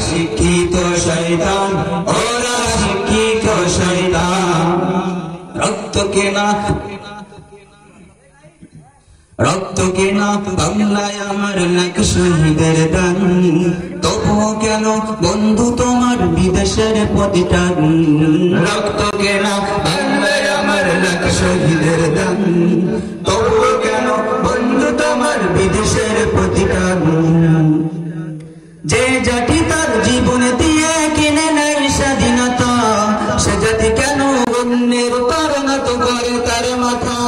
শিক্ষিত শয়তান, ওরা শিক্ষিত শয়তান। রক্ত কেনা বাংলায় আমার লাখ শহীদের দান, তবুও কেন বন্ধু তোমার বিদেশের প্রতিটান? রক্ত কেনা বাংলায় আমার লাখ শহীদের দান, তবুও কেন বন্ধু তোমার বিদেশের প্রতিটান? যে জাতি তার জীবন দিয়ে কিনে নেয় স্বাধীনতা, সে জাতি কেন অন্যের পরিণত করে তার মাথা?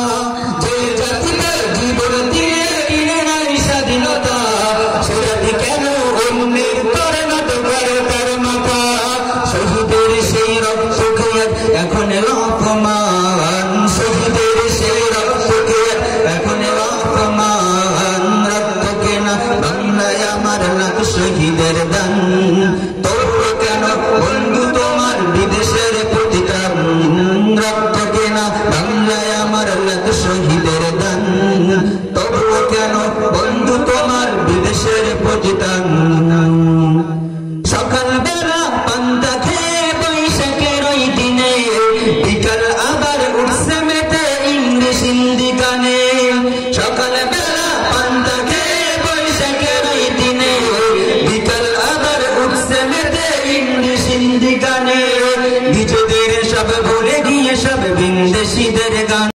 যে জাতি তার জীবন দিয়ে কিনে নেয় স্বাধীনতা, সে জাতি কেন অন্যের পরিণত করে তার মাথা? শহীদের সেই রক্ত খেয়ে এখন অপমান, শহীদের সেই রক্ত খেয়ে এখন অপমান। রক্ত কেনা বাংলায় আমার লাখ শহীদের দান, তবুও কেন বন্ধু তোমার বিদেশের প্রতিটান? রক্ত কেনা বাংলায় আমার লাখ শহীদের দান, তবুও কেন বন্ধু তোমার বিদেশের প্রতিটান? সকালবেলা পান্তা খেয়ে বৈশাখের ওই দিনে, বিকাল আবার উঠছে মেতে ইংলিশ হিন্দি গানে। সকালবেলা পান্তা খেয়ে বৈশাখের ওই দিনে, বিকাল আবার উঠছে মেতে ইংলিশ হিন্দি গানে। নিজেদের সব ভুলে গিয়ে সব বিদেশিদের গান